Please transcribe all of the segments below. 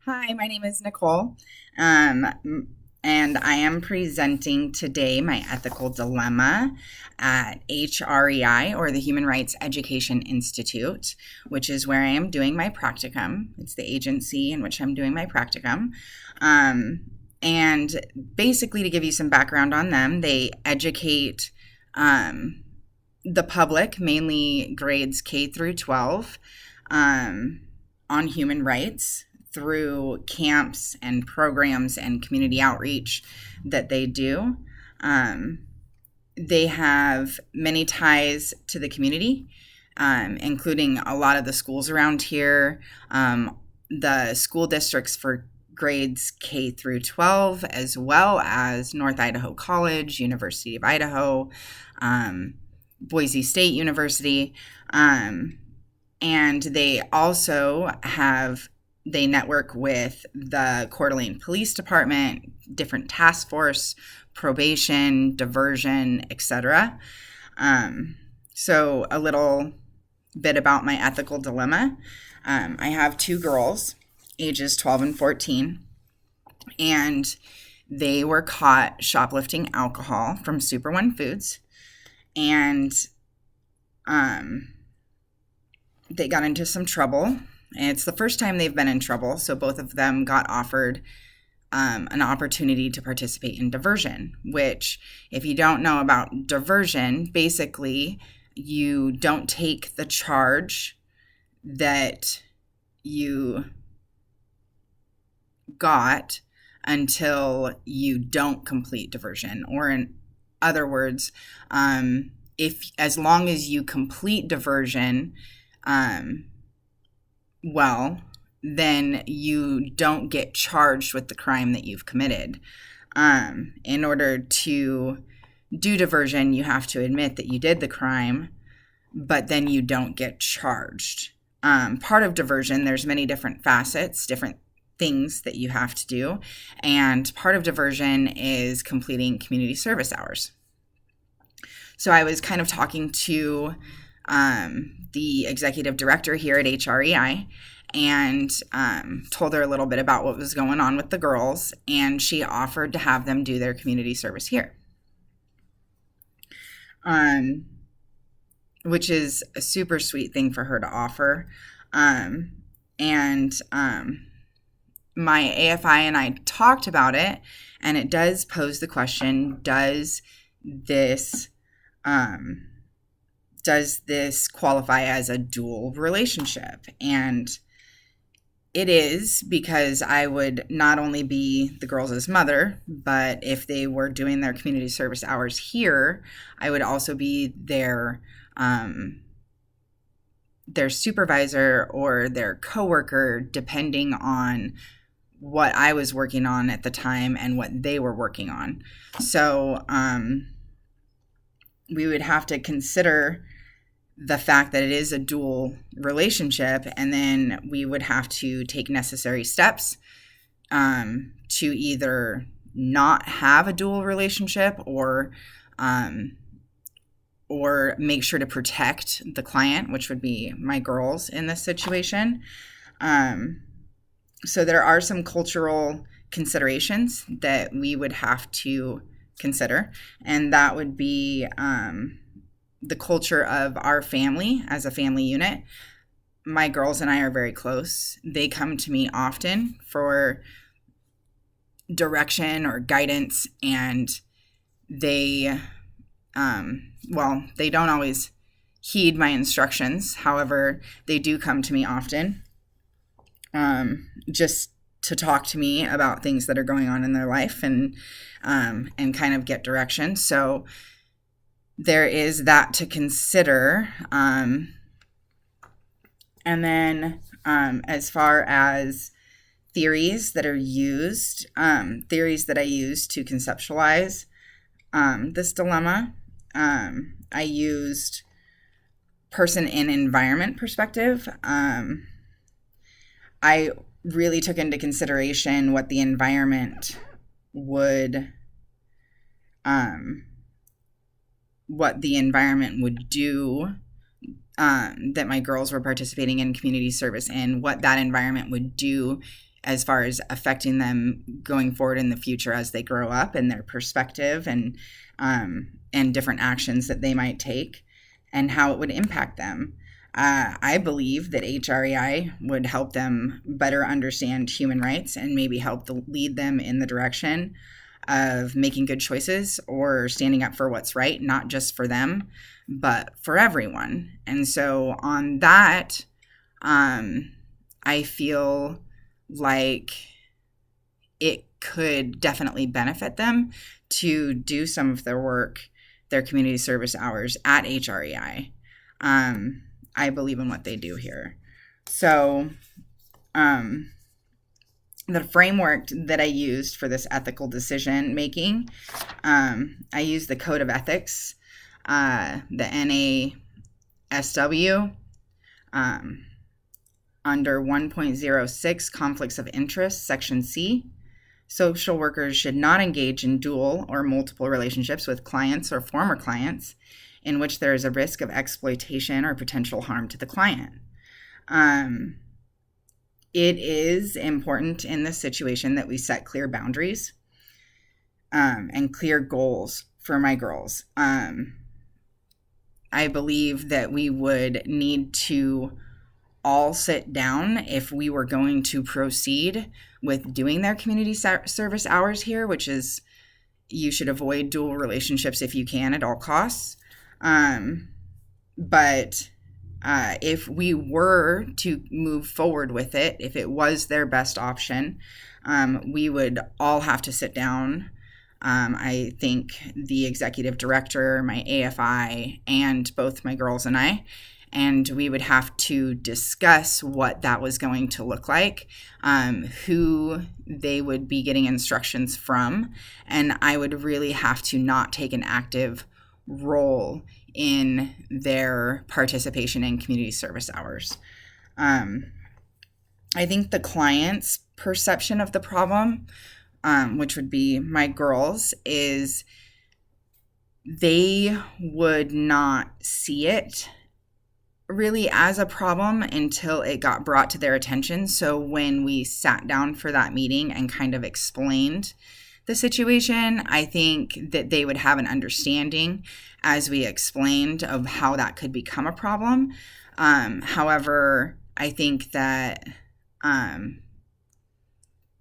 Hi, my name is Nicole, um, and I am presenting today my ethical dilemma at HREI, or the Human Rights Education Institute, which is where I am doing my practicum. It's the agency in which I'm doing my practicum. And basically, to give you some background on them, they educate the public, mainly grades K through 12, on human rights through camps and programs and community outreach that they do. They have many ties to the community, including a lot of the schools around here, the school districts for grades K through 12, as well as North Idaho College, University of Idaho, Boise State University. And they also they network with the Coeur d'Alene Police Department, different task force, probation, diversion, etc. So a little bit about my ethical dilemma. I have two girls, ages 12 and 14, and they were caught shoplifting alcohol from Super One Foods, and they got into some trouble. And it's the first time they've been in trouble, so both of them got offered an opportunity to participate in diversion, which, if you don't know about diversion, basically you don't take the charge that you got until you don't complete diversion. Or in other words, as long as you complete diversion, then you don't get charged with the crime that you've committed. In order to do diversion, you have to admit that you did the crime, but then you don't get charged. Part of diversion, there's many different facets, different things that you have to do, and part of diversion is completing community service hours. So I was kind of talking to the executive director here at HREI, and told her a little bit about what was going on with the girls, and she offered to have them do their community service here, which is a super sweet thing for her to offer. My AFI and I talked about it, and it does pose the question, does this qualify as a dual relationship? And it is, because I would not only be the girls' mother, but if they were doing their community service hours here, I would also be their supervisor or their coworker, depending on what I was working on at the time and what they were working on. So we would have to consider the fact that it is a dual relationship, and then we would have to take necessary steps to either not have a dual relationship or make sure to protect the client, which would be my girls in this situation. So there are some cultural considerations that we would have to consider, and that would be the culture of our family as a family unit. My girls and I are very close. They come to me often for direction or guidance, and they don't always heed my instructions. However, they do come to me often, just to talk to me about things that are going on in their life, and kind of get direction. So there is that to consider. And then as far as theories that are used, theories that I use to conceptualize this dilemma, I used person in environment perspective. I really took into consideration what the environment would do, that my girls were participating in community service in, what that environment would do as far as affecting them going forward in the future as they grow up, and their perspective and different actions that they might take and how it would impact them. I believe that HREI would help them better understand human rights and maybe help lead them in the direction of making good choices or standing up for what's right, not just for them, but for everyone. And so on that, I feel like it could definitely benefit them to do some of their work, their community service hours at HREI. I believe in what they do here. So the framework that I used for this ethical decision making, I used the Code of Ethics, the NASW, under 1.06 Conflicts of Interest, Section C. Social workers should not engage in dual or multiple relationships with clients or former clients in which there is a risk of exploitation or potential harm to the client. It is important in this situation that we set clear boundaries and clear goals for my girls. I believe that we would need to all sit down if we were going to proceed with doing their community service hours here, which is you should avoid dual relationships if you can at all costs. But if we were to move forward with it, if it was their best option, we would all have to sit down. I think the executive director, my AFI, and both my girls and I, and we would have to discuss what that was going to look like, who they would be getting instructions from, and I would really have to not take an active role in their participation in community service hours. I think the client's perception of the problem, which would be my girls, is they would not see it really as a problem until it got brought to their attention. So when we sat down for that meeting and kind of explained the situation, I think that they would have an understanding as we explained of how that could become a problem. However, I think that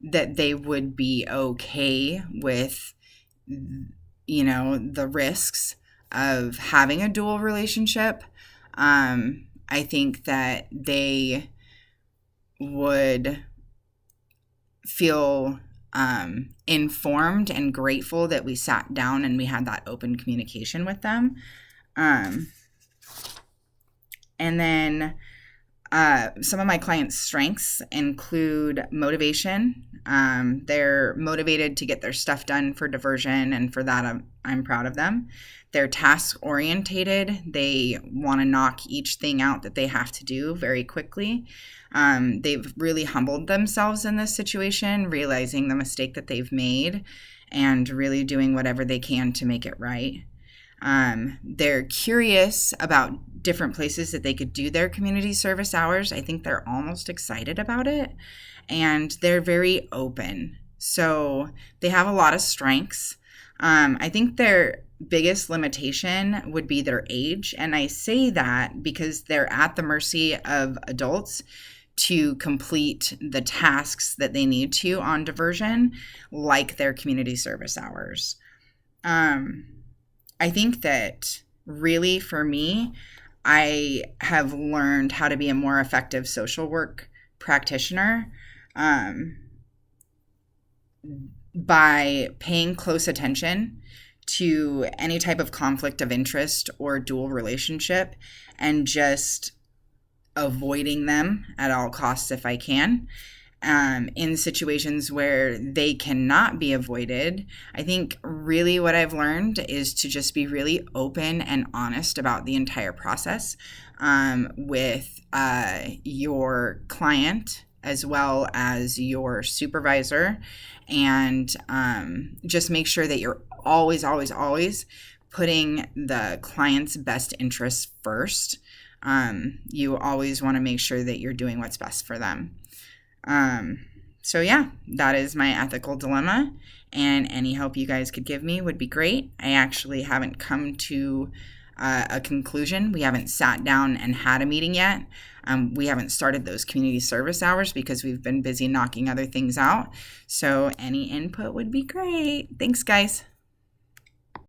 that they would be okay with, the risks of having a dual relationship. I think that they would feel informed and grateful that we sat down and we had that open communication with them. And then some of my clients' strengths include motivation. They're motivated to get their stuff done for diversion, and for that, I'm proud of them. They're task-orientated. They want to knock each thing out that they have to do very quickly. They've really humbled themselves in this situation, realizing the mistake that they've made and really doing whatever they can to make it right. They're curious about different places that they could do their community service hours. I think they're almost excited about it, and they're very open. So they have a lot of strengths. I think their biggest limitation would be their age, and I say that because they're at the mercy of adults to complete the tasks that they need to on diversion, like their community service hours. I think that really for me, I have learned how to be a more effective social work practitioner by paying close attention to any type of conflict of interest or dual relationship and just avoiding them at all costs if I can. In situations where they cannot be avoided, I think really what I've learned is to just be really open and honest about the entire process with your client as well as your supervisor, and just make sure that you're always putting the client's best interests first. You always want to make sure that you're doing what's best for them. So yeah, that is my ethical dilemma, and any help you guys could give me would be great. I actually haven't come to a conclusion. We haven't sat down and had a meeting yet. We haven't started those community service hours because we've been busy knocking other things out. So any input would be great. Thanks, guys.